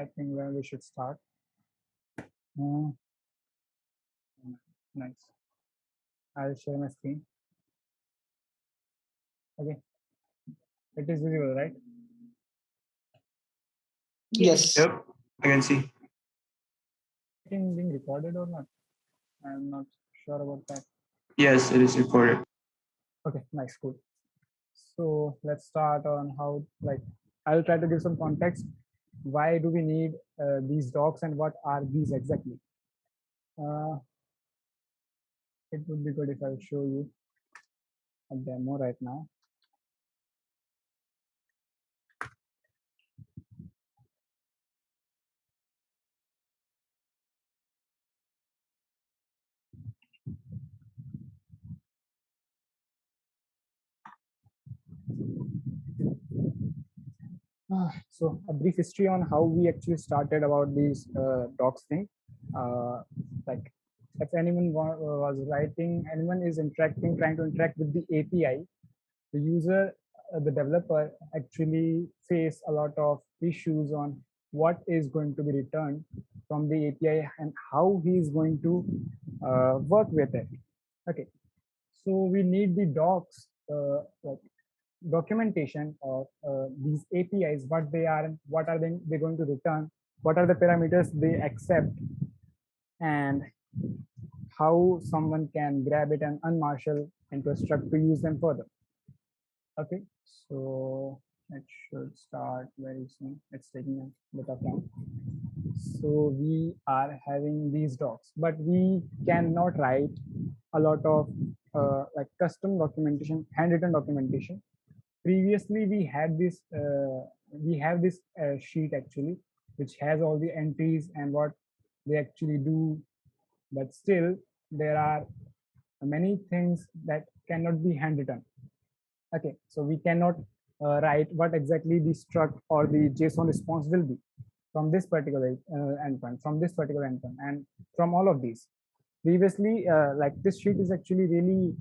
I think where we should start. Uh, nice. I'll share my screen. Okay. It is visible, right? Yes. Yep, I can see. Being recorded or not? I'm not sure about that. Yes, it is recorded. Okay, nice, cool. So let's start on how, like, I'll try to give some context. Why do we need these docs and what are these exactly? It would be good if I show you a demo right now. So a brief history on how we actually started about these docs thing. Like if anyone was writing, anyone is interacting, trying to interact with the API, the user, the developer actually face a lot of issues on what is going to be returned from the API and how he is going to work with it. Okay, so we need the docs, like documentation of these APIs, what they are, what are they going to return, what are the parameters they accept, and how someone can grab it and unmarshal into a struct to use them further. Okay, so it should start very soon. It's taking a bit of time. So we are having these docs, but we cannot write a lot of like custom documentation, handwritten documentation. Previously we had this we have this sheet actually, which has all the entries and what they actually do, but still there are many things that cannot be handwritten. Okay, so we cannot write what exactly the struct or the JSON response will be from this particular endpoint, from this particular endpoint, and from all of these. Previously, like this sheet is actually really,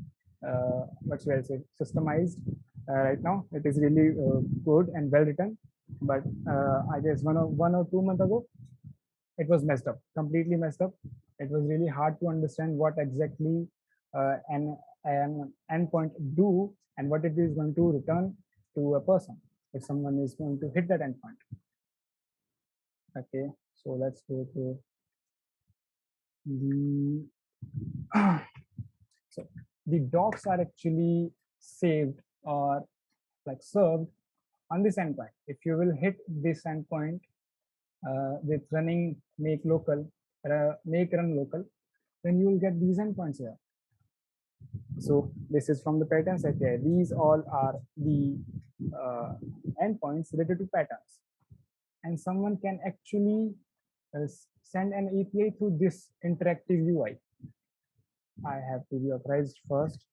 what should I say, systemized. Right now, it is really good and well written. But I guess 1 or 2 months ago, it was messed up, completely messed up. It was really hard to understand what exactly an endpoint do and what it is going to return to a person if someone is going to hit that endpoint. Okay, so let's go to the so the docs are actually saved or like served on this endpoint. If you will hit this endpoint with running make local, make run local, then you will get these endpoints here. So this is from the patterns API. These all are the endpoints related to patterns, and someone can actually send an API through this interactive UI. I have to be authorized first.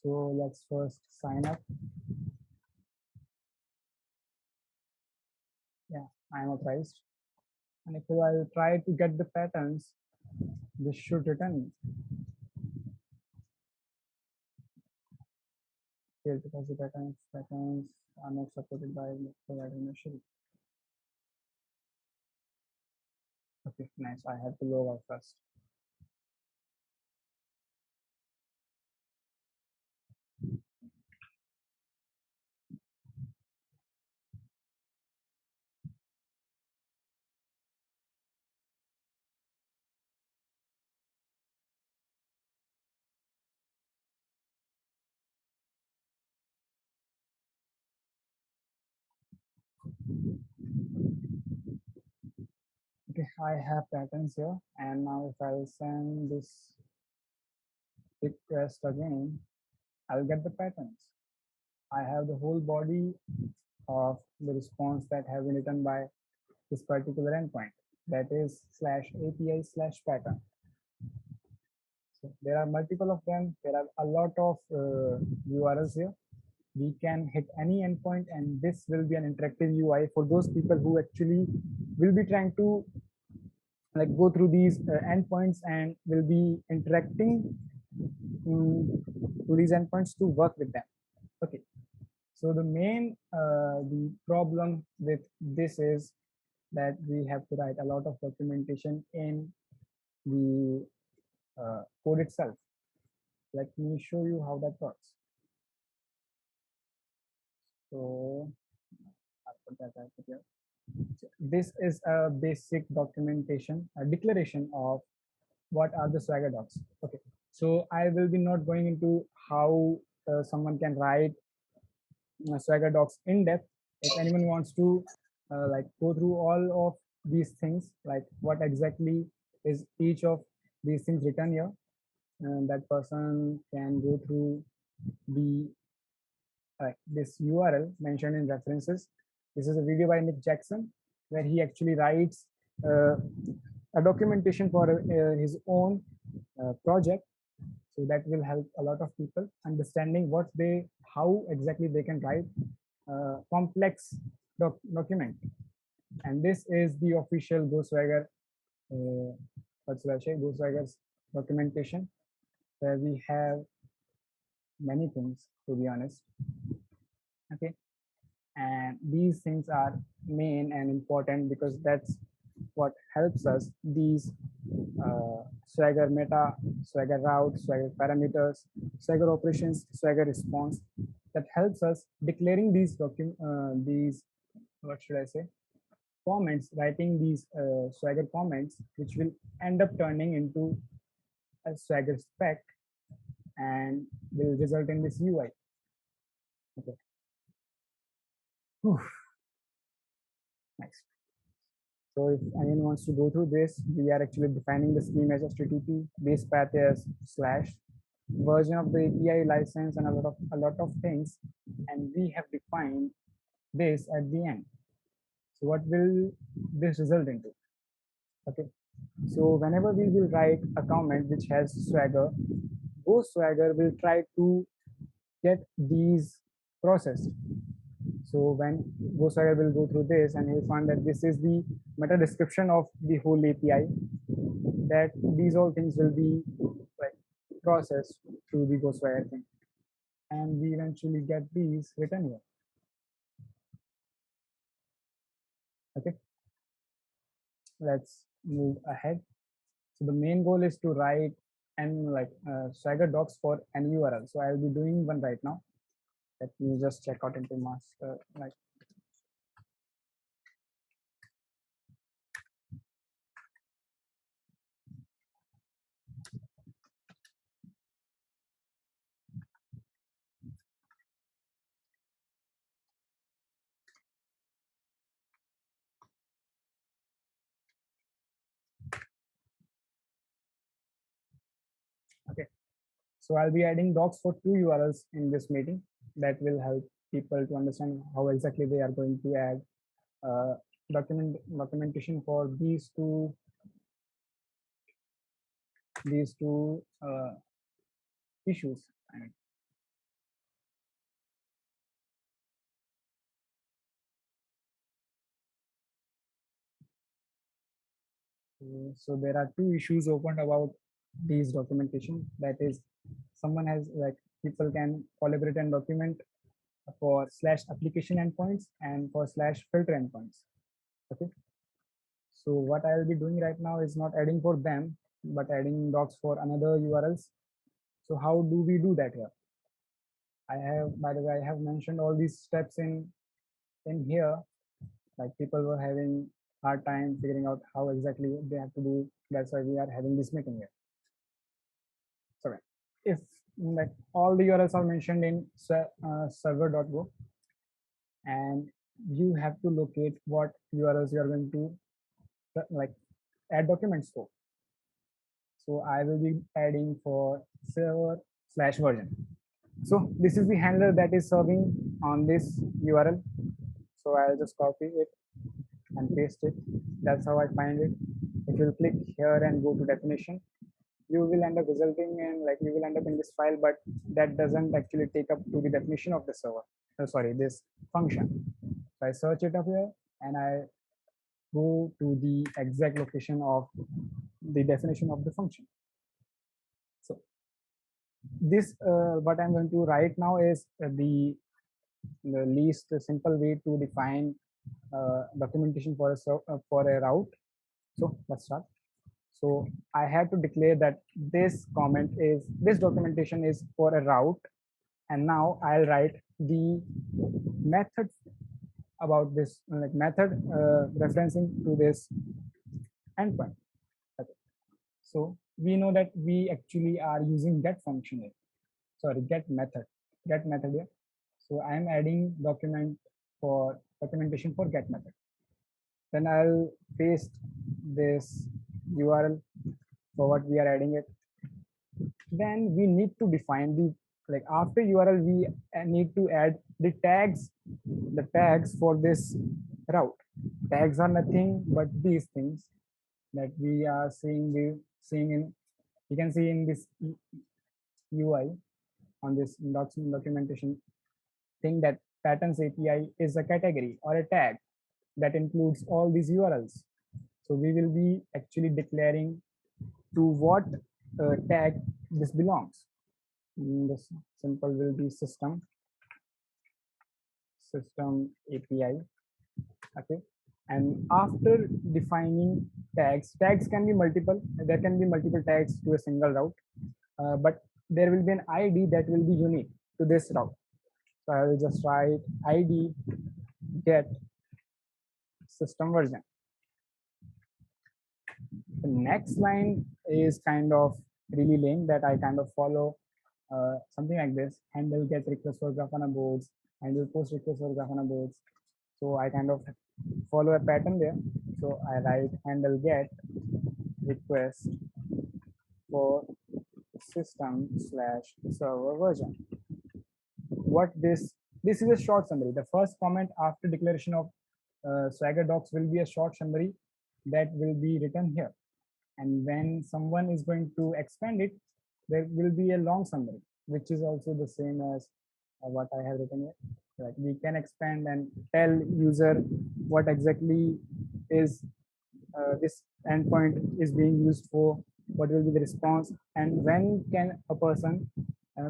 So let's first sign up. Yeah, I am authorized. And if I try to get the patterns, this should return failed because the patterns are not supported by the provider initially. Okay, nice. I have to log out first. Okay, I have patterns here, and now if I send this request again, I'll get the patterns. I have the whole body of the response that have been written by this particular endpoint, that is /API/pattern. So there are multiple of them. There are a lot of URLs here. We can hit any endpoint, and this will be an interactive UI for those people who actually will be trying to like go through these endpoints and will be interacting to these endpoints to work with them. Okay, so the main the problem with this is that we have to write a lot of documentation in the code itself. Let me show you how that works. So I'll put that right here. So this is a basic documentation, a declaration of what are the Swagger docs. Okay, so I will be not going into how someone can write Swagger docs in depth. If anyone wants to like go through all of these things, like what exactly is each of these things written here, and that person can go through the this URL mentioned in references. This is a video by Nick Jackson where he actually writes a documentation for his own project. So that will help a lot of people understanding how exactly they can write complex document. And this is the official GoSwagger, what should I say, GoSwagger's documentation, where we have many things, to be honest. Okay, and these things are main and important because that's what helps us. These Swagger meta, Swagger route, Swagger parameters, Swagger operations, Swagger response, that helps us declaring these what should I say, comments, writing these Swagger comments, which will end up turning into a Swagger spec and will result in this UI. Okay. Whew. Next. So if anyone wants to go through this, we are actually defining the scheme as HTTP, base path as slash, version of the API license, and a lot of things, and we have defined this at the end. So what will this result into? Okay, so whenever we will write a comment which has Swagger, GoSwagger will try to get these processed. So when GoSwagger will go through this and he'll find that this is the meta description of the whole API, that these all things will be like processed through the GoSwagger thing, and we eventually get these written here. Okay, let's move ahead. So the main goal is to write and like Swagger docs for any URL. So I'll be doing one right now. Let me just check out into master. Like, okay. So I'll be adding docs for two URLs in this meeting. That will help people to understand how exactly they are going to add documentation for these two issues. So there are two issues opened about these documentation. That is, someone has like people can collaborate and document for slash application endpoints and for slash filter endpoints. Okay. So what I'll be doing right now is not adding for them, but adding docs for another URLs. So how do we do that here? I have, by the way, I have mentioned all these steps in here. Like people were having hard time figuring out how exactly they have to do. That's why we are having this meeting here. So if like all the URLs are mentioned in server.go, and you have to locate what URLs you are going to like add documents for. So I will be adding for server slash version. So this is the handler that is serving on this URL. So I'll just copy it and paste it. That's how I find it. If you click here and go to definition, you will end up resulting in like you will end up in this file, but that doesn't actually take up to the definition of the server. Oh, sorry, this function. So I search it up here and I go to the exact location of the definition of the function. So this what I'm going to write now is the least simple way to define documentation for a route. So let's start. So I have to declare that this documentation is for a route, and now I'll write the method about this, like method referencing to this endpoint. Okay. So we know that we actually are using get function here. Sorry, get method here. So I am adding documentation for get method. Then I'll paste this URL for what we are adding it. Then we need to define the, like after URL we need to add the tags for this route. Tags are nothing but these things that we are seeing in, you can see in this UI on this documentation thing, that patterns API is a category or a tag that includes all these URLs. So we will be actually declaring to what tag this belongs. This simple will be system API. Okay. And after defining tags can be multiple. There can be multiple tags to a single route, but there will be an ID that will be unique to this route. So I will just write ID get system version. The next line is kind of really lame, that I kind of follow something like this: handle get request for Grafana boards, handle post request for Grafana boards. So I kind of follow a pattern there. So I write handle get request for system/server version. What this is a short summary. The first comment after declaration of Swagger docs will be a short summary that will be written here. And when someone is going to expand it, there will be a long summary, which is also the same as what I have written here. Like we can expand and tell user what exactly is this endpoint is being used for, what will be the response, and when can a person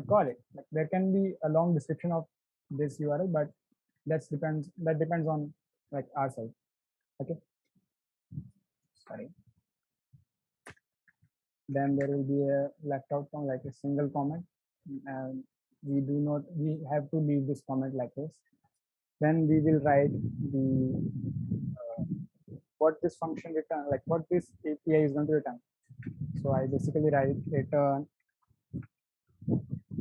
call it. Like there can be a long description of this URL, but that depends on like ourselves. Okay. Sorry. Then there will be a left out from like a single comment, and we have to leave this comment like this. Then we will write the what this function return, like what this API is going to return. So I basically write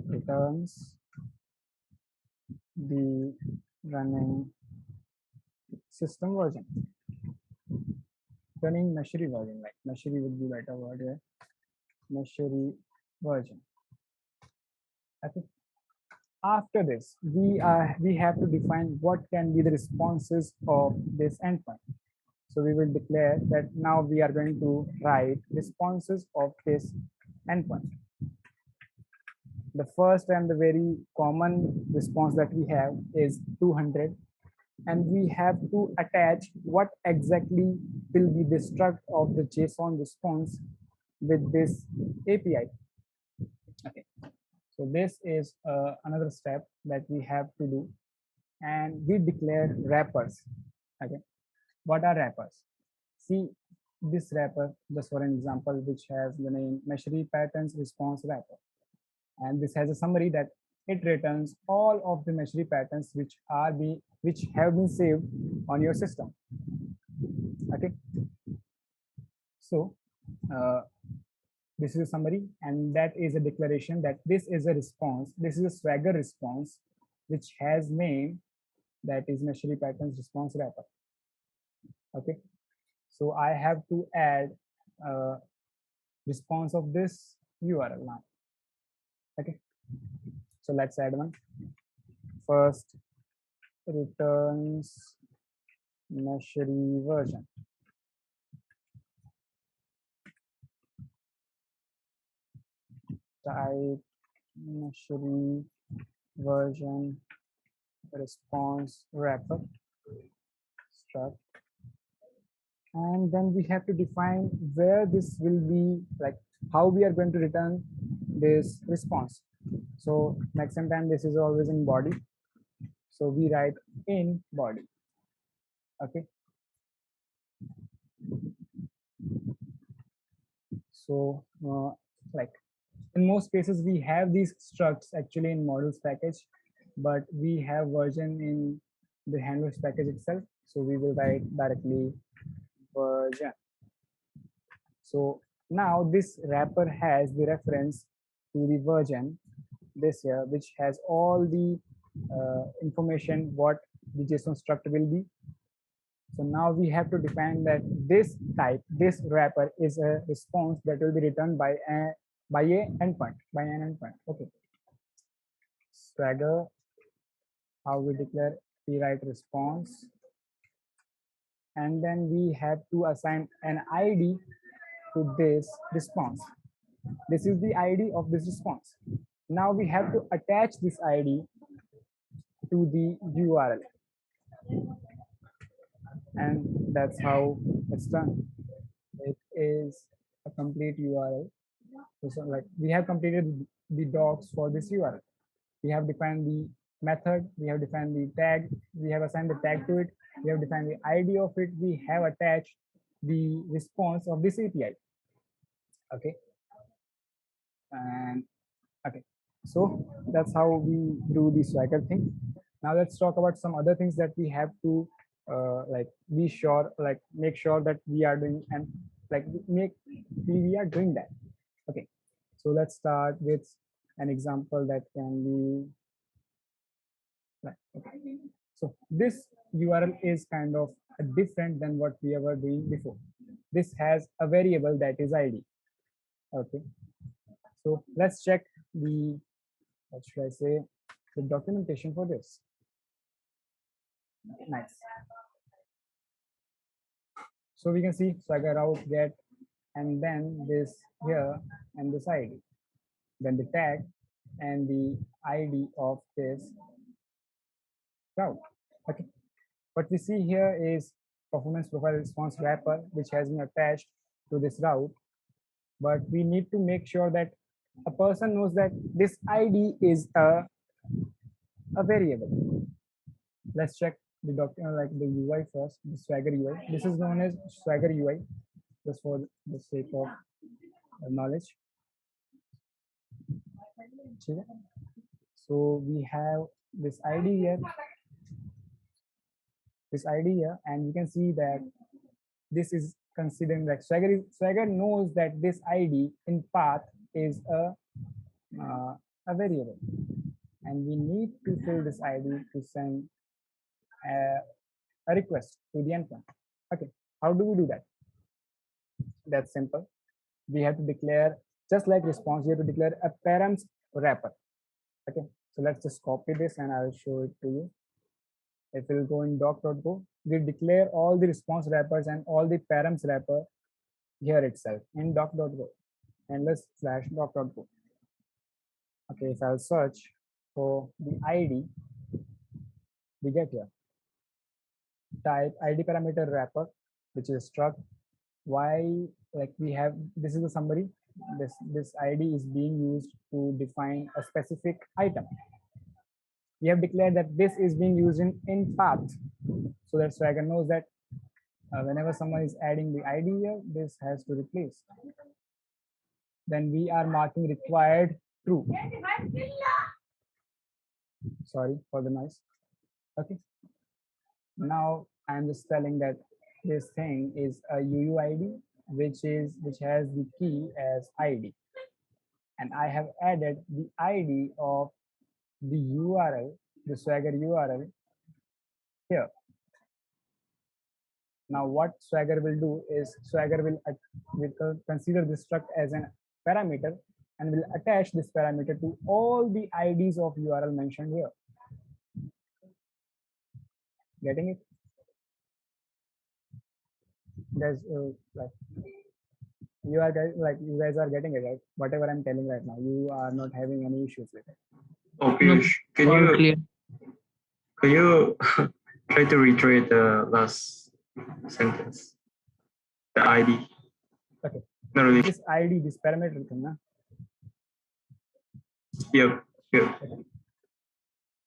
returns the running system version, running Meshery version, like Meshery would be better word here, Meshery version. Okay. After this, we have to define what can be the responses of this endpoint. So we will declare that now we are going to write responses of this endpoint. The first and the very common response that we have is 200, and we have to attach what exactly will be the struct of the JSON response with this API. Okay. So this is another step that we have to do, and we declare wrappers. Okay. What are wrappers? See this wrapper, just for an example, which has the name Meshery patterns response wrapper. And this has a summary that it returns all of the Meshery patterns which have been saved on your system. Okay. So this is a summary, and that is a declaration that this is a response. This is a Swagger response which has name that is Meshery patterns response wrapper. Okay. So I have to add response of this URL now. Okay. So let's add one. First returns Meshery version. Type Meshery version response wrapper struct, and then we have to define where this will be, like how we are going to return this response. So maximum time this is always in body, so we write in body. Okay. So like in most cases we have these structs actually in models package, but we have version in the handlers package itself. So we will write directly version. So now this wrapper has the reference to the version this here, which has all the information what the JSON struct will be. So now we have to define that this type, this wrapper is a response that will be returned by an endpoint. Okay. Swagger, how we declare rewrite response, and then we have to assign an ID to this response. This is the ID of this response. Now we have to attach this ID to the URL, and that's how it's done. It is a complete URL. So like we have completed the docs for this URL. We have defined the method, we have defined the tag, we have assigned the tag to it, we have defined the ID of it, we have attached the response of this API. Okay. And okay, so that's how we do the Swagger thing. Now let's talk about some other things that we have to like be sure, like make sure that we are doing, and like we are doing that. Okay, so let's start with an example that can be like, okay. So this URL is kind of different than what we were doing before. This has a variable that is ID. Okay, so let's check the, what should I say, the documentation for this. Nice. So we can see Swagger route get, and then this here and this ID, then the tag and the ID of this route. Okay. What we see here is performance profile response wrapper, which has been attached to this route. But we need to make sure that a person knows that this ID is a variable. Let's check the document, like the UI first, the Swagger UI. This is known as Swagger UI, just for the sake of knowledge. So we have this ID here, and you can see that this is considering like Swagger knows that this ID in path is a variable, and we need to fill this ID to send a request to the endpoint. Okay, how do we do that? That's simple. We have to declare, just like response, we have to declare a params wrapper. Okay, so let's just copy this and I'll show it to you. If we'll go in doc.go, we declare all the response wrappers and all the params wrapper here itself in doc.go, and let's slash doc.go. Okay, if I'll search for the ID, we get here type ID parameter wrapper, which is struct. Why, like we have, this is the summary. This ID is being used to define a specific item. We have declared that this is being used in path, so that Swagger knows that whenever someone is adding the ID here, this has to replace. Then we are marking required true. Sorry for the noise. Okay. Now I'm just telling that this thing is a UUID, which has the key as ID, and I have added the ID of the URL, the Swagger URL here. Now what Swagger will do is Swagger will consider this struct as a parameter and will attach this parameter to all the IDs of URL mentioned here. Getting it? There's like you guys are getting it, right? Whatever I'm telling right now, you are not having any issues with it. Oh, Piyush, can you try to reiterate the last sentence? The ID. Okay. Not really. This ID, this parameter thing, na? Yep.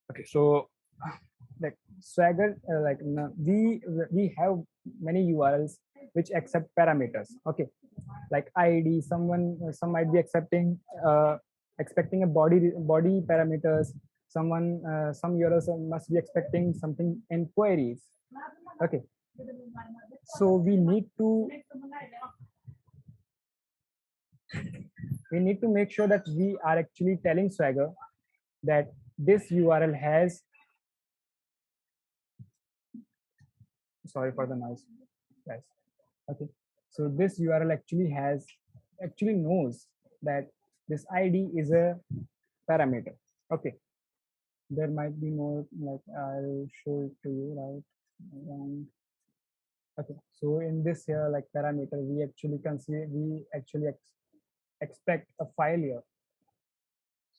Okay. So like Swagger, we have many URLs which accept parameters. Okay, like ID. Some might be expecting a body parameters. Some URLs must be expecting something in queries. Okay, so we need to make sure that we are actually telling Swagger that this URL has, sorry for the noise, guys. Okay, so this URL actually knows that this ID is a parameter. Okay, there might be more, like I'll show it to you, right? Okay, so in this here, like parameter, we actually expect a file here.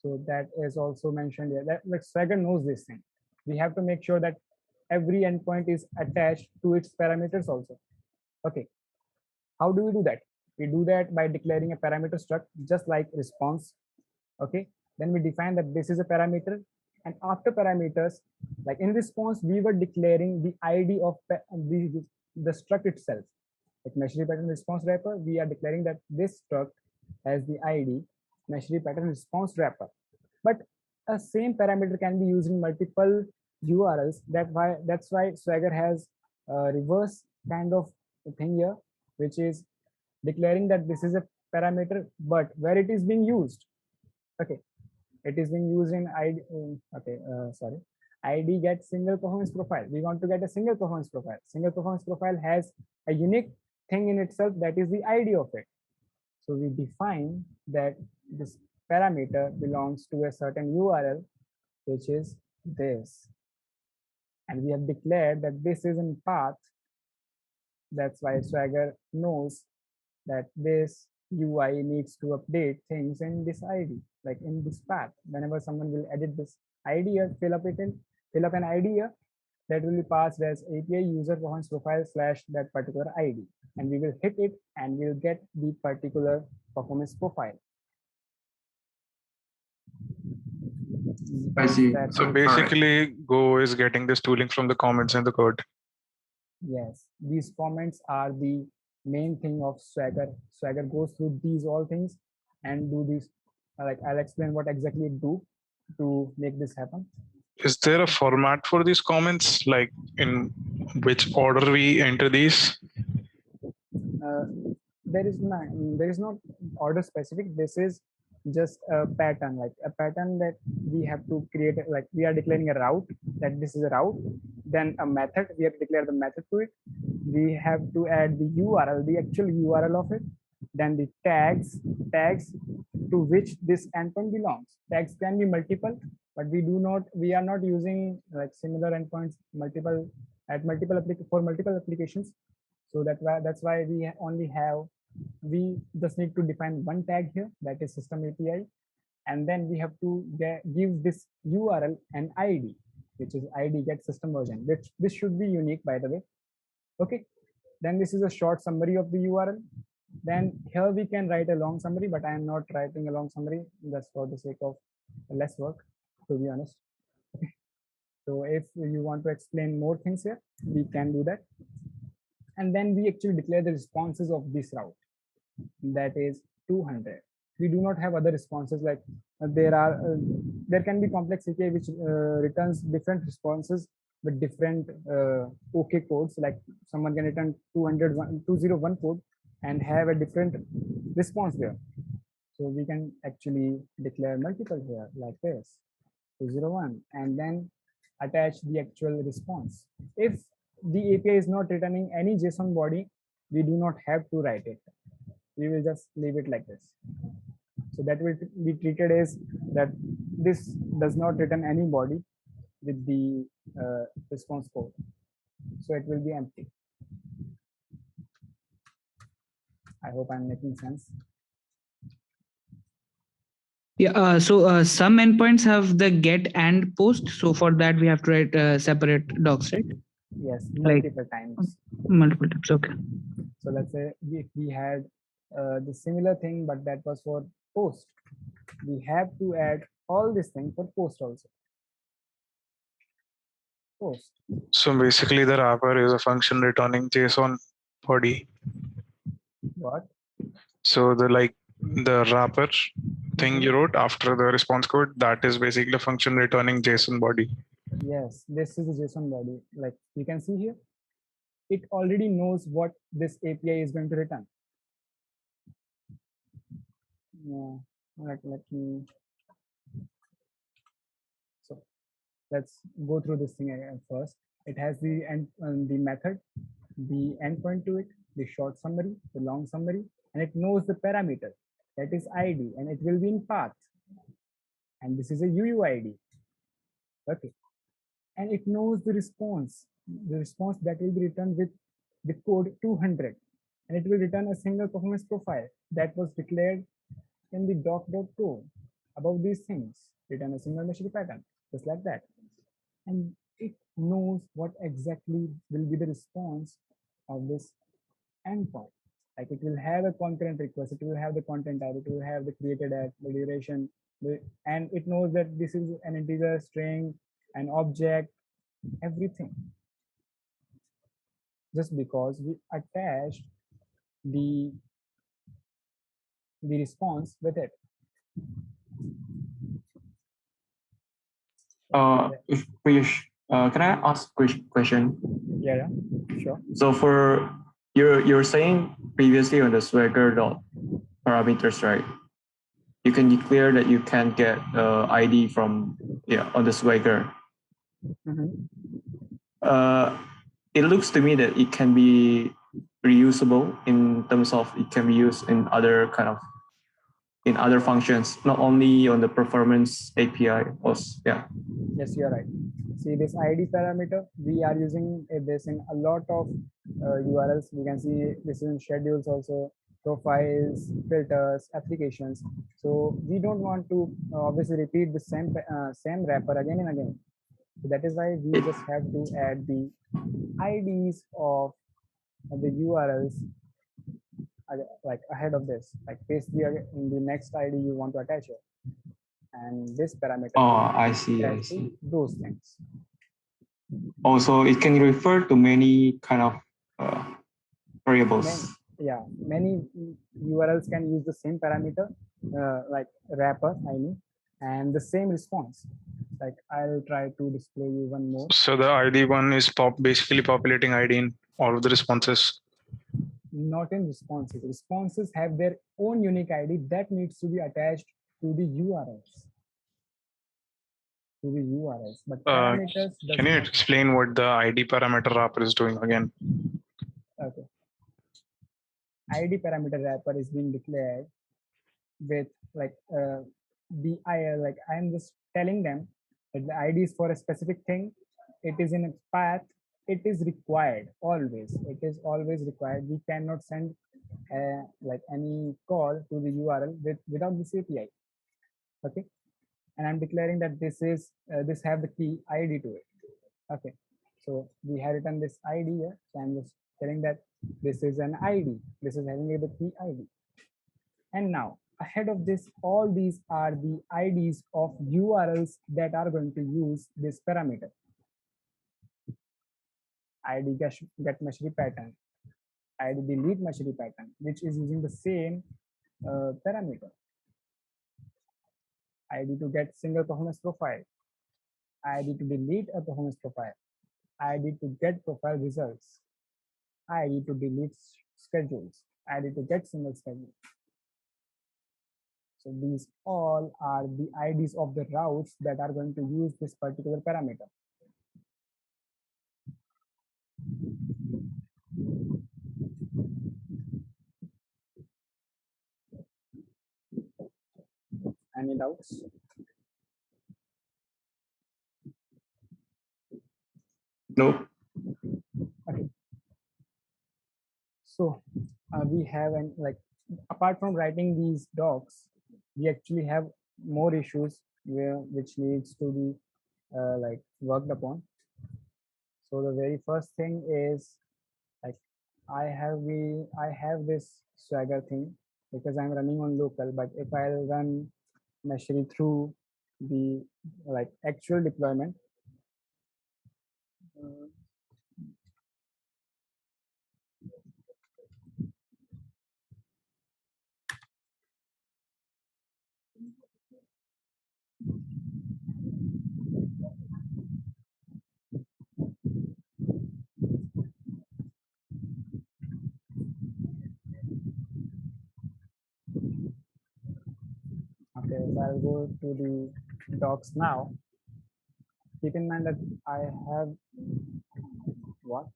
So that is also mentioned here. That, like, Swagger knows this thing. We have to make sure that every endpoint is attached to its parameters also. Okay, how do we do that? We do that by declaring a parameter struct, just like response. Okay, then we define that this is a parameter, and after parameters, like in response, we were declaring the ID of the struct itself. Like Meshery pattern response wrapper, we are declaring that this struct has the ID Meshery pattern response wrapper. But a same parameter can be used in multiple URLs. That's why Swagger has a reverse kind of thing here, which is declaring that this is a parameter, but where it is being used. Okay, it is being used in ID. Sorry, ID get single performance profile. We want to get a single performance profile. Single performance profile has a unique thing in itself, that is the ID of it. So we define that this parameter belongs to a certain URL, which is this. And we have declared that this is in path. That's why Swagger knows that this UI needs to update things in this ID, like in this path. Whenever someone will edit this ID or fill up an ID here, that will be passed as API user performance profile / that particular ID. And we will hit it and we'll get the particular performance profile. I see. So basically, Go is getting this tooling from the comments in the code. Yes, these comments are the main thing of Swagger. Swagger goes through these all things and do these. Like, I'll explain what exactly it do to make this happen. Is there a format for these comments, like in which order we enter these? There is not order specific. This is just a pattern, like a pattern that we have to create. Like, we are declaring a route, that this is a route, then a method, we have to declare the method to it. We have to add the URL, the actual URL of it, then the tags to which this endpoint belongs. Tags can be multiple, but we are not using like similar endpoints multiple applications. So that's why we just need to define one tag here, that is system API, and then we have to give this URL an ID, which is ID get system version, which this should be unique, by the way. Okay, then this is a short summary of the URL. Then here we can write a long summary, but I am not writing a long summary, just for the sake of less work, to be honest. Okay. So if you want to explain more things here, we can do that. And then we actually declare the responses of this route, that is 200. We do not have other responses, like there can be complex API which returns different responses with different OK codes. Like someone can return 201 code and have a different response there. So we can actually declare multiple here, like this, 201, and then attach the actual response. If the API is not returning any JSON body, we do not have to write it. We will just leave it like this. So that will be treated as that this does not return any body with the response code. So it will be empty. I hope I'm making sense. Yeah, so some endpoints have the get and post. So for that, we have to write separate docs, right? Yes, multiple times. Multiple times, okay. So let's say if we had the similar thing, but that was for post, we have to add all this thing for post also. post. So basically, the wrapper is a function returning JSON body. What? So the wrapper thing you wrote after the response code, that is basically a function returning JSON body. Yes, this is a JSON body. Like you can see here, it already knows what this API is going to return. Yeah, let me. So let's go through this thing first. It has the the method, the endpoint to it, the short summary, the long summary, and it knows the parameter that is ID, and it will be in path. And this is a UUID. Okay, and it knows the response that will be returned with the code 200, and it will return a single performance profile that was declared in the doc.go about these things. Return a single machine pattern, just like that. And it knows what exactly will be the response of this endpoint. Like it will have a concurrent request, it will have the content type, it will have the created at, the duration, and it knows that this is an integer, string, an object, everything. Just because we attached the response with it. If Krish, can I ask a question? Yeah, sure. So for you're saying previously on the Swagger dot parameters, right? You can declare that you can get ID from on the Swagger. It looks to me that it can be reusable in terms of it can be used in other in other functions, not only on the performance API. Also, yeah. Yes, you're right. See this ID parameter, we are using this in a lot of URLs. We can see this is in schedules also, profiles, filters, applications. So we don't want to obviously repeat the same wrapper again and again. So that is why we just have to add the IDs of the URLs like ahead of this, like paste in the next ID you want to attach it, and this parameter. Oh, I see. Those things. Also, it can refer to many kind of variables. Many URLs can use the same parameter, like wrapper, I mean, and the same response. Like I'll try to display you one more. So the ID one is basically populating ID in all of the responses. Not in responses. Responses have their own unique ID that needs to be attached to the URLs. But parameters. Can you explain what the ID parameter wrapper is doing again? Okay. ID parameter wrapper is being declared with like I'm just telling them that the ID is for a specific thing. It is in a path. It is required always. It is always required. We cannot send like any call to the URL without this API. Okay, and I'm declaring that this is this have the key ID to it. Okay, so we have written this ID here. So I'm just telling that this is an ID. This is having the key ID. And now ahead of this, all these are the IDs of URLs that are going to use this parameter. ID get machinery pattern, ID delete machinery pattern, which is using the same parameter. ID to get single performance profile, ID to delete a performance profile, ID to get profile results, ID to delete schedules, ID to get single schedule. So these all are the IDs of the routes that are going to use this particular parameter. Any doubts? Nope. Okay. So we have apart from writing these docs, we actually have more issues which needs to be worked upon. So the very first thing is like I have this Swagger thing because I'm running on local, but if I'll run Meshery through the actual deployment, Okay, so I'll go to the docs now. Keep in mind that I have what?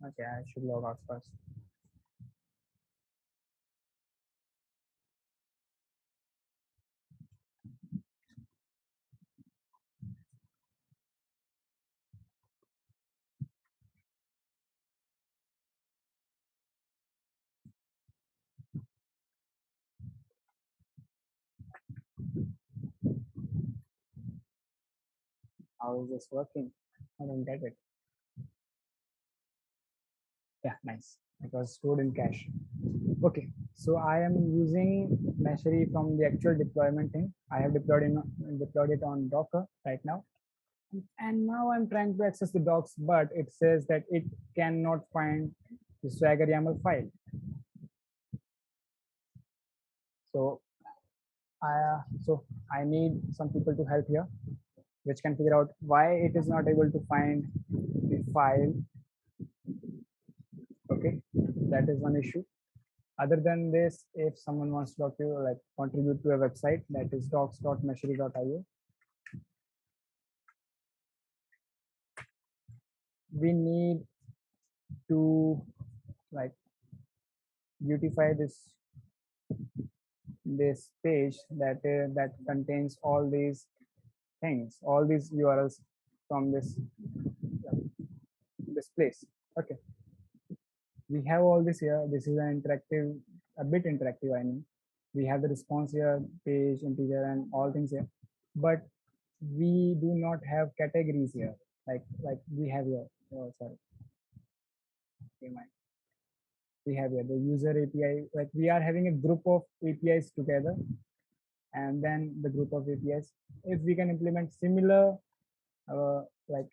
Okay, I should log out first. How is this working? I don't get it. Yeah, nice. It was stored in cache. Okay, so I am using Meshery from the actual deployment thing. I have deployed it on Docker right now. And now I'm trying to access the docs, but it says that it cannot find the Swagger YAML file. So I need some people to help here, which can figure out why it is not able to find the file. Okay, that is one issue. Other than this, if someone wants to contribute to a website, that is docs.meshery.io, we need to like beautify this page that contains all these things, all these URLs from this place. Okay, we have all this here. This is an interactive, a bit interactive. I mean, we have the response here, page, integer, and all things here, but we do not have categories here. Like we have here. Oh, sorry. Okay, we have here the user API. Like we are having a group of APIs together, and then the group of APIs. If we can implement similar uh, like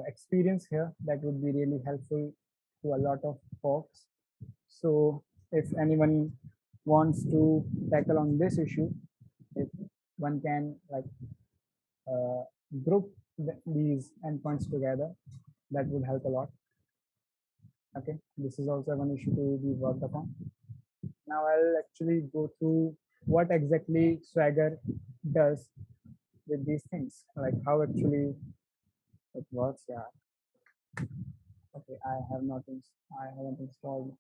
experience here, that would be really helpful to a lot of folks. So if anyone wants to tackle on this issue, if one can group these endpoints together, that would help a lot. Okay, this is also one issue to be worked upon. Now I'll actually go through what exactly Swagger does with these things, like how actually it works. Yeah. Okay, I haven't installed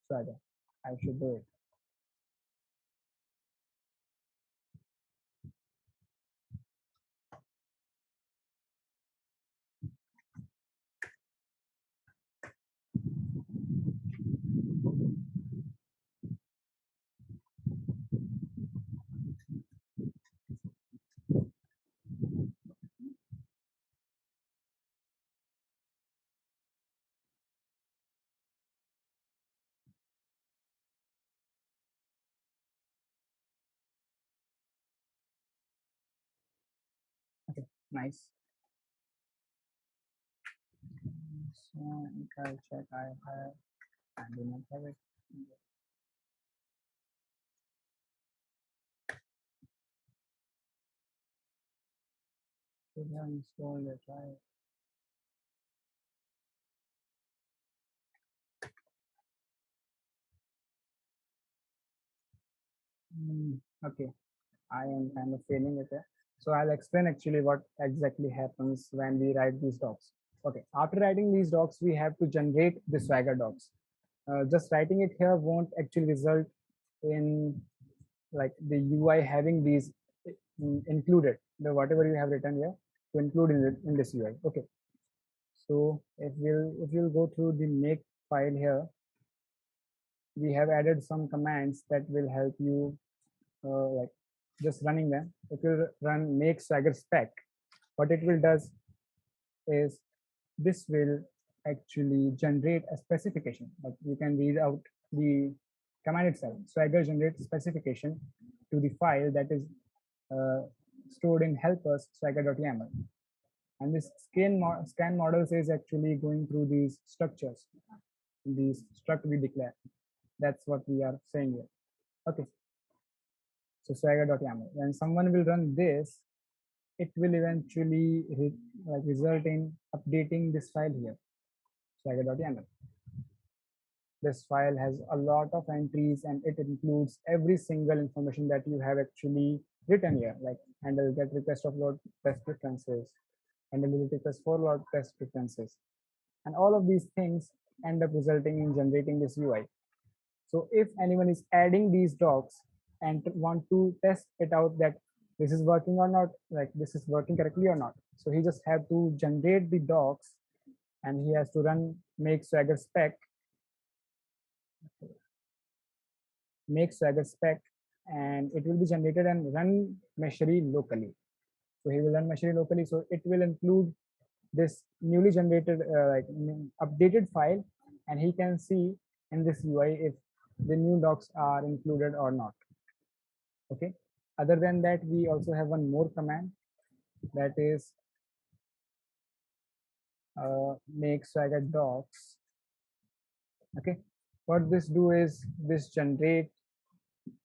Swagger. I should do it. Okay, nice. So if I check, I do not have it. Should have installed it, right? Okay, I am kind of failing it there. So I'll explain actually what exactly happens when we write these docs. Okay, after writing these docs, we have to generate the Swagger docs. Just writing it here won't actually result in like the UI having these included, the whatever you have written here to include in this UI. Okay, so if you'll go through the make file here, we have added some commands that will help you like just running them. If you run make Swagger spec, what it will does is this will actually generate a specification. Like you can read out the command itself. Swagger generates specification to the file that is stored in helpers swagger.yaml. And this scan models is actually going through these structures, these struct we declare. That's what we are saying here. Okay. So swagger.yaml. When someone will run this, it will eventually result in updating this file here, swagger.yaml. This file has a lot of entries and it includes every single information that you have actually written here, like handle get request of load test preferences, handle request for load test preferences. And all of these things end up resulting in generating this UI. So if anyone is adding these docs and want to test it out that this is working or not, like this is working correctly or not, so he just have to generate the docs and he has to run make swagger spec and it will be generated and run Meshery locally. So he will run Meshery locally. So it will include this newly generated updated file, and he can see in this UI if the new docs are included or not. Okay. Other than that, we also have one more command that is make swagger docs. Okay. What this do is this generate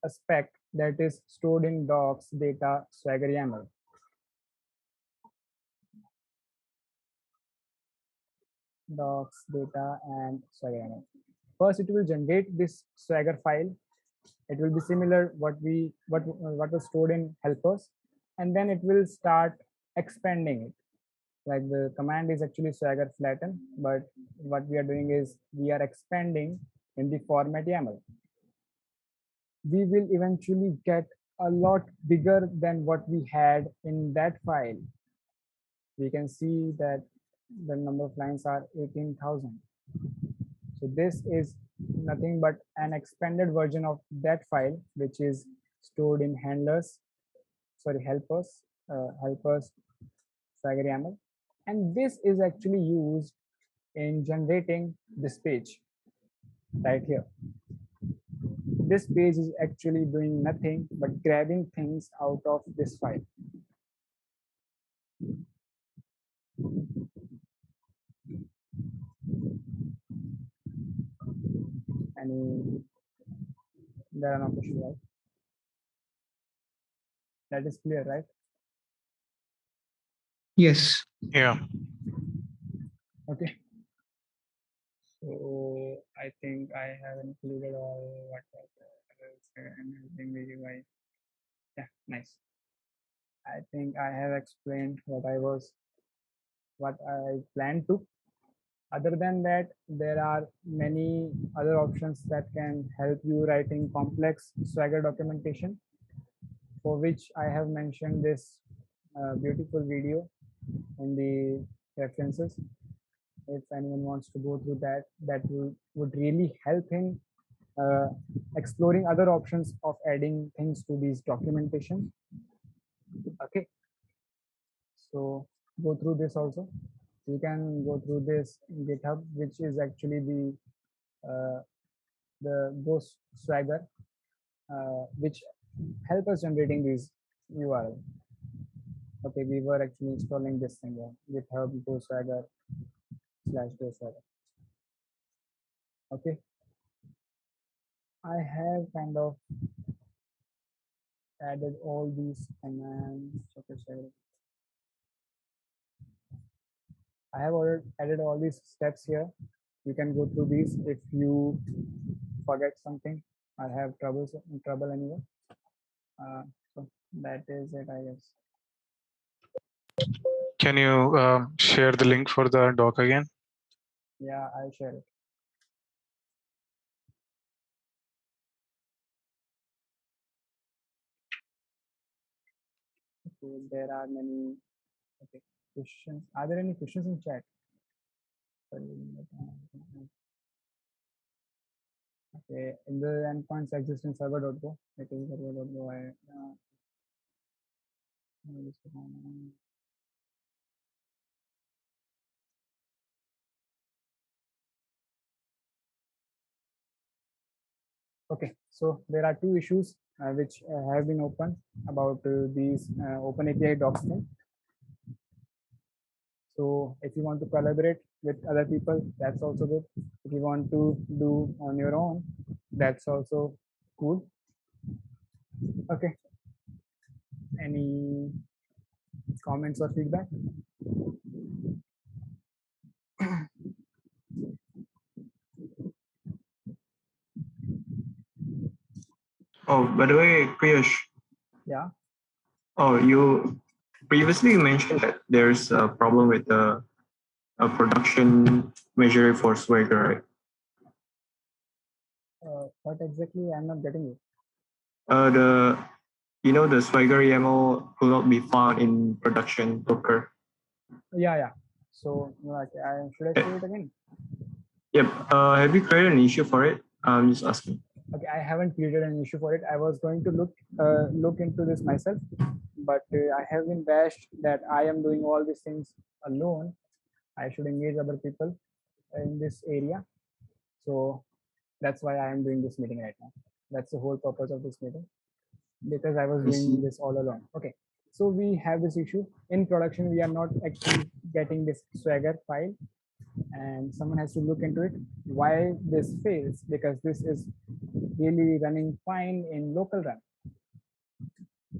a spec that is stored in docs data swagger YAML. Docs data and swagger YAML. First, it will generate this swagger file. It will be similar what was stored in helpers, and then it will start expanding it. Like the command is actually swagger flatten, but what we are doing is we are expanding in the format YAML. We will eventually get a lot bigger than what we had in that file. We can see that the number of lines are 18,000. So this is nothing but an expanded version of that file, which is stored in helpers swagger YAML. And this is actually used in generating this page right here. This page is actually doing nothing but grabbing things out of this file. And there are no questions, right? That is clear, right? Yes. Yeah. Okay. So I think I have included all what was and everything with you guys. Yeah, nice. I think I have explained what I planned to. Other than that, there are many other options that can help you writing complex Swagger documentation, for which I have mentioned this beautiful video in the references. If anyone wants to go through that, that would really help him exploring other options of adding things to these documentation. Okay, so go through this also. You can go through this GitHub, which is actually the Ghost Swagger, which help us generating these URL. Okay, we were actually installing this thing here, GitHub Ghost Swagger /Ghost Swagger. Okay, I have kind of added all these commands. Okay, I have already added all these steps here. You can go through these if you forget something or have trouble anyway. So that is it, I guess. Can you share the link for the doc again? Yeah, I'll share it. Okay, there are many questions. Are there any questions in chat? Okay, in the endpoints exist in server.go. It is server.go. Okay, so there are two issues which have been opened about these Open API docs thing. So if you want to collaborate with other people, that's also good. If you want to do on your own, that's also cool. Okay. Any comments or feedback? Oh, by the way, Piyush, Yeah. you previously mentioned that there's a problem with the production measure for Swagger, right? What exactly? I'm not getting it. The Swagger YAML will not be found in production Docker. Yeah. So like, should I show it again? Yep. Have you created an issue for it? I'm just asking. Okay, I haven't created an issue for it. I was going to look into this myself, but I have been bashed that I am doing all these things alone. I should engage other people in this area. So that's why I am doing this meeting right now. That's the whole purpose of this meeting, because I was doing this all alone. Okay, so we have this issue in production. We are not actually getting this Swagger file, and someone has to look into it. Why this fails? Because this is really running fine in local run,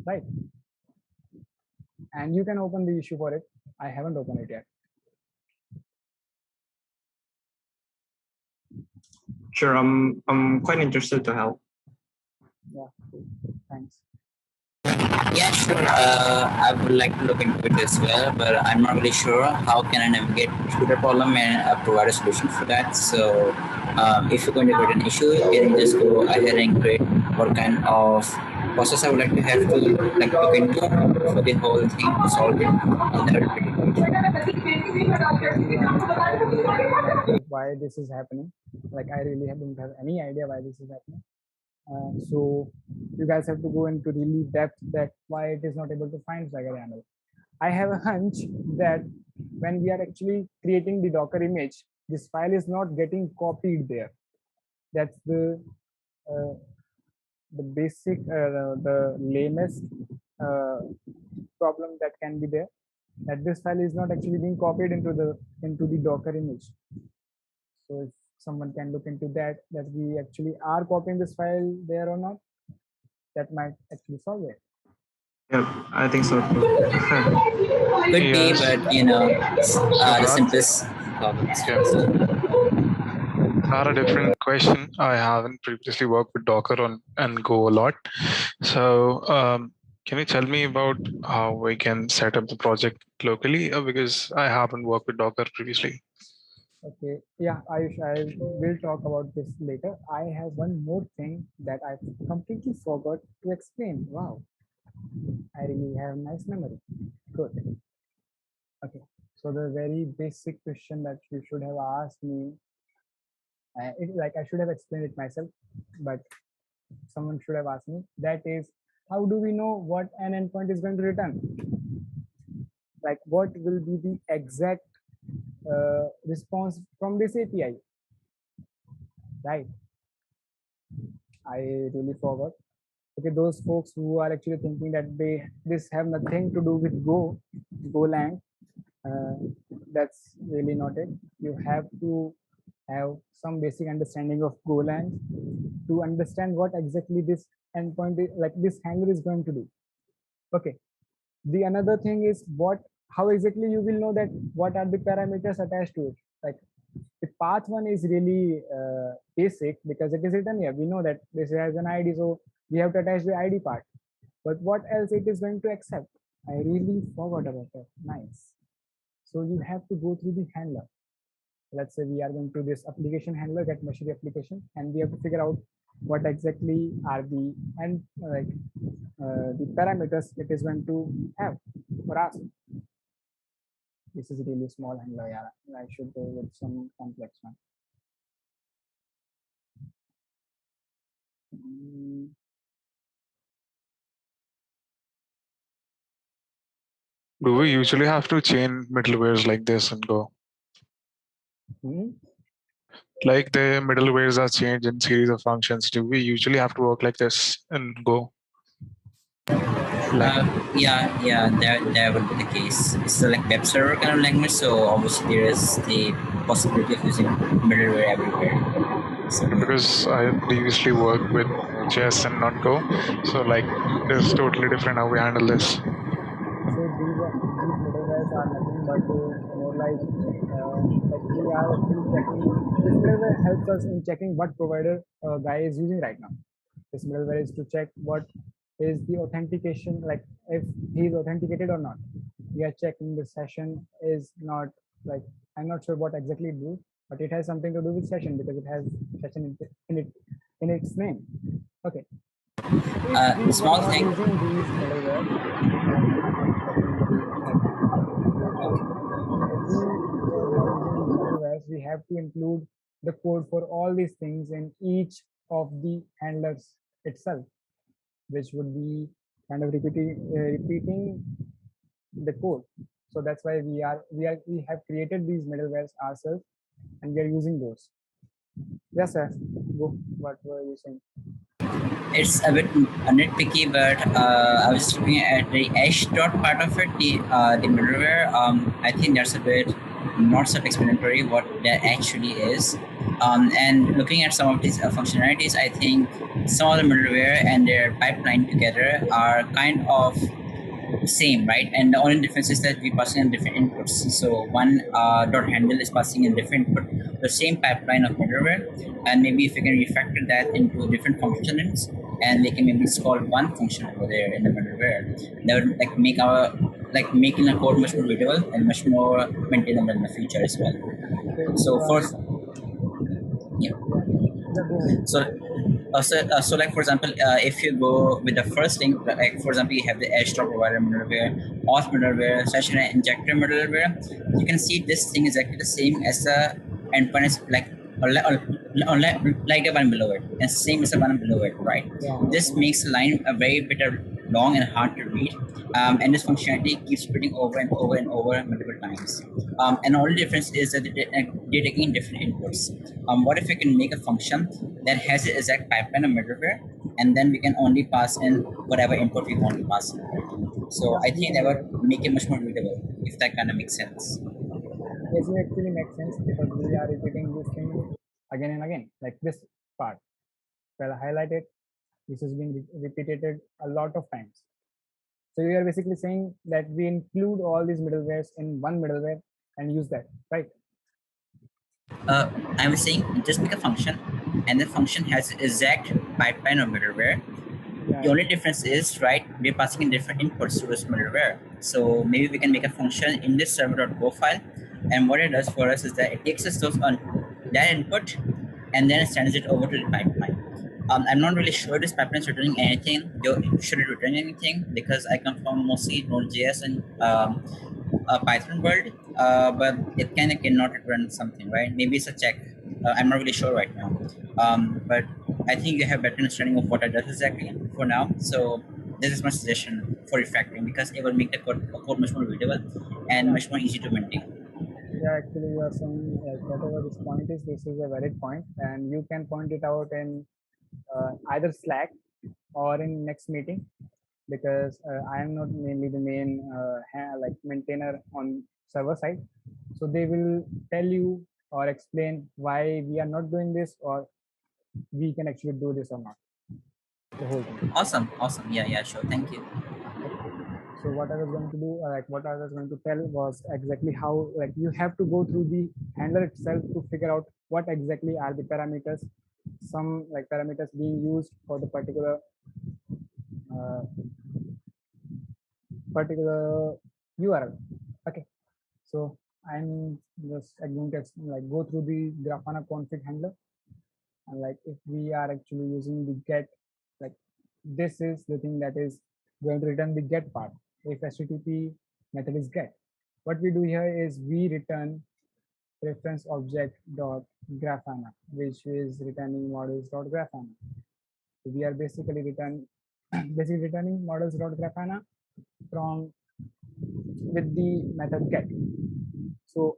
right? And you can open the issue for it. I haven't opened it yet. Sure, I'm quite interested to help. Yeah, thanks. Yeah, sure. I would like to look into it as well, but I'm not really sure how can I navigate through the problem and provide a solution for that. So, if you're going to create an issue, you can just go ahead and create what kind of process I would like to have to look into for the whole thing to solve it. And that would be Why this is happening? Like, I really don't have any idea why this is happening. So you guys have to go into really depth that why it is not able to find Swagger YAML. I have a hunch that when we are actually creating the Docker image, this file is not getting copied there. That's the basic, the lamest problem that can be there. That this file is not actually being copied into the Docker image. So if someone can look into that we actually are copying this file there or not, that might actually solve it. Yep, I think so too. could be, Yes. but the simplest problems. Not a different question. I haven't previously worked with Docker and Go a lot. So can you tell me about how we can set up the project locally? Because I haven't worked with Docker previously. Okay, yeah, I will talk about this later. I have one more thing that I completely forgot to explain. Wow, I really have nice memory. Good. Okay, so the very basic question that you should have asked me, like I should have explained it myself, but someone should have asked me. That is, how do we know what an endpoint is going to return? Like, what will be the exact response from this API? Right? I really forgot. Okay, those folks who are actually thinking that this have nothing to do with Golang, that's really not it. You have to have some basic understanding of Golang to understand what exactly this endpoint is, like this handler is going to do. Okay. The another thing is how exactly you will know that what are the parameters attached to it. Like, the path one is really basic because it is written here. We know that this has an ID, so we have to attach the ID part. But what else it is going to accept? I really forgot about that. Nice. So you have to go through the handler. Let's say we are going to this application handler, get machinery application, and we have to figure out what exactly are the the parameters it is going to have for us. This is really small handler. Yeah, I should go with some complex one. Do we usually have to chain middlewares like this and Go? like the middlewares are changed in series of functions. Do we usually have to work like this in Go? Yeah, that would be the case. It's like web server kind of language, so obviously there is the possibility of using middleware everywhere. So, yeah. Because I previously worked with Node.js and not Go, so like it's totally different how we handle this. So these middlewares are nothing but more like we are actually checking. This middleware helps us in checking what provider guy is using right now. This middleware is to check what is the authentication, like if he is authenticated or not. We are checking the session is not, like, I'm not sure what exactly it do, but it has something to do with session because it has session in its name. Okay. Small thing. Using these middleware, we have to include the code for all these things in each of the handlers itself, which would be kind of repeating the code. So that's why we have created these middlewares ourselves, and we are using those. Yes, sir. Go. What were you saying? It's a bit nitpicky, but I was looking at the Edge dot part of it, the middleware. I think that's a bit not self-explanatory what that actually is. And looking at some of these functionalities, I think some of the middleware and their pipeline together are kind of same, right? And the only difference is that we're passing in different inputs. So one dot handle is passing in different input, the same pipeline of middleware, and maybe if we can refactor that into different functions, and we can maybe call one function over there in the middleware, that would like make our making a code much more readable and much more maintainable in the future as well. So first, yeah. So like for example, if you go with the first thing, like for example, you have the edge top provider middleware, auth middleware, session and injector middleware. You can see this thing is actually the same as the endpoint is like the one below it, and same as the one below it, right? Yeah. This makes the line a very bit long and hard to read, and this functionality keeps repeating over and over and over multiple times. And the only difference is that they're taking different inputs. What if we can make a function that has the exact pipeline of middleware, and then we can only pass in whatever input we want to pass in, right? So I think that would make it much more readable, if that kind of makes sense. Yes, it actually makes sense because we are repeating this thing again and again, like this part. Well, I highlighted, this is being repeated a lot of times. So we are basically saying that we include all these middlewares in one middleware and use that, right? I was saying just make a function, and the function has exact pipeline of middleware. Yeah. The only difference is, right, we're passing in different inputs to this middleware. So maybe we can make a function in this server.go file, and what it does for us is that it takes us those on that input and then it sends it over to the pipeline. I'm not really sure this pipeline is returning anything. Should it return anything? Because I come from mostly Node.js and a Python world, but it cannot return something, right? Maybe it's a check. I'm not really sure right now. But I think you have better understanding of what it does exactly for now. So this is my suggestion for refactoring, because it will make the code much more readable and much more easy to maintain. Yeah, actually you are saying whatever this point is, this is a valid point, and you can point it out in either Slack or in next meeting, because I am not mainly the main maintainer on server side. So they will tell you or explain why we are not doing this, or we can actually do this or not. The whole thing. Awesome. Yeah, sure. Thank you. So what I was going to do, what I was going to tell was exactly how, you have to go through the handler itself to figure out what exactly are the parameters, some parameters being used for the particular URL. Okay, so I'm just going to go through the Grafana config handler, and if we are actually using the get, this is the thing that is going to return the get part. If HTTP method is get, what we do here is we return reference object dot Grafana, which is returning models dot Grafana. So we are basically returning models dot Grafana from with the method get. So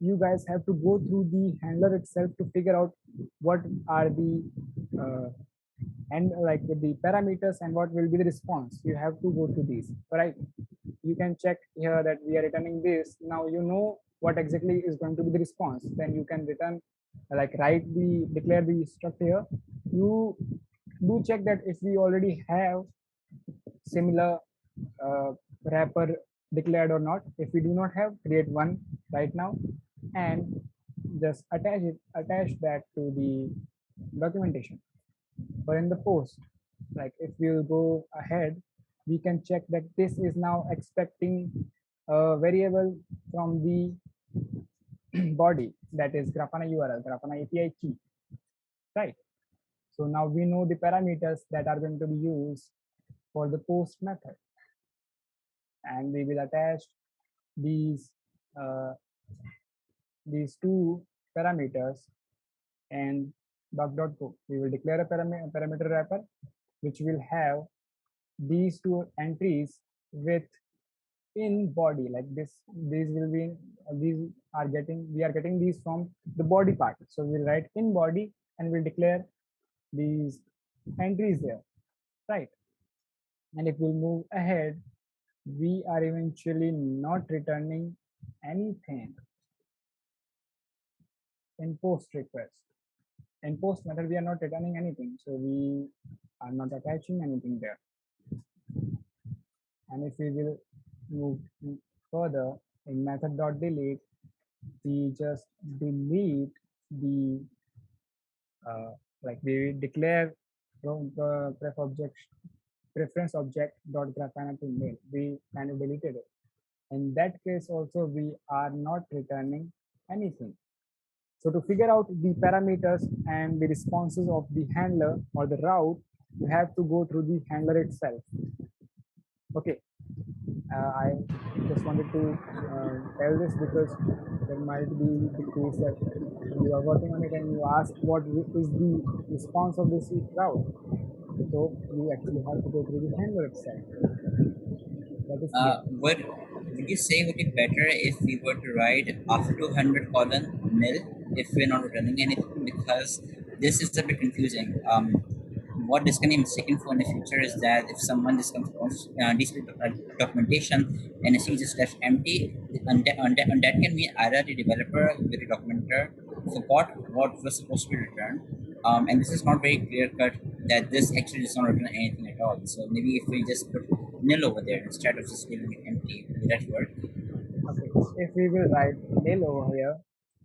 you guys have to go through the handler itself to figure out what are the and like the parameters and what will be the response. You have to go through these, right? You can check here that we are returning this. Now you know what exactly is going to be the response. Then you can return, like declare the struct here. You do check that if we already have similar wrapper declared or not. If we do not have, create one right now and just attach that to the documentation. But in the post, like if we'll go ahead, we can check that this is now expecting a variable from the body, that is Grafana URL, Grafana API key, right? So now we know the parameters that are going to be used for the post method, and we will attach these two parameters and doc.go. We will declare a parameter wrapper which will have these two entries with in body, like this. These will be we are getting these from the body part. So we'll write in body and we'll declare these entries there, right? And if we'll move ahead, we are eventually not returning anything in post request. In post method, we are not returning anything, so we are not attaching anything there. And if we will move further in method.delete, we just delete the like we declare from the preference object dot grafana to mail. We kind of deleted it. In that case also we are not returning anything. So to figure out the parameters and the responses of the handler or the route, you have to go through the handler itself. Okay, I just wanted to tell this because there might be the case that you are working on it and you ask what is the response of this route. So you actually have to go through the handler itself. That is Would you say would it be better if we were to write after 200 colon nil if we're not returning anything? Because this is a bit confusing. What this can be mistaken for in the future is that if someone just comes across documentation and sees just left empty, and that can mean either the developer with the documenter forgot what was supposed to be returned, and this is not very clear cut that this actually does not return anything at all. So maybe if we just put nil over there instead of just leaving it empty, will that work? okay. If we will write nil over here,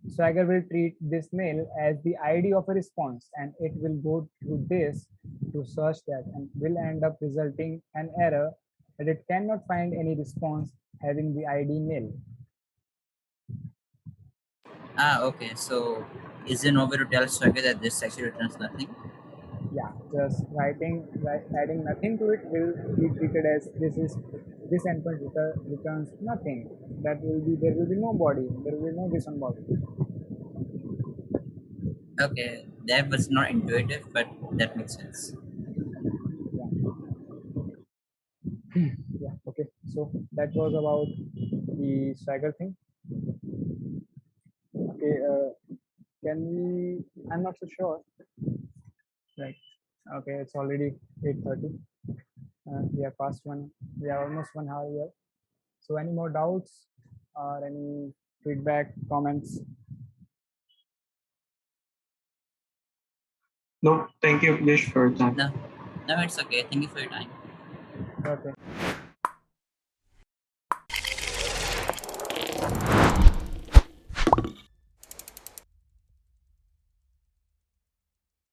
Swagger will treat this nil as the ID of a response, and it will go through this to search that and will end up resulting an error that it cannot find any response having the ID nil. Okay. So is there no way to tell Swagger that this actually returns nothing? Yeah, just adding nothing to it will be treated as this endpoint returns nothing. There will be no body. There will be no JSON body. Okay, that was not intuitive, but that makes sense. Yeah. Okay. So that was about the Swagger thing. Okay. Can we? I'm not so sure. Like, okay, it's already 8:30. We are past one. We are almost 1 hour here. So, any more doubts or any feedback, comments? No, thank you, Vish, for your time. No, it's okay. Thank you for your time. Okay.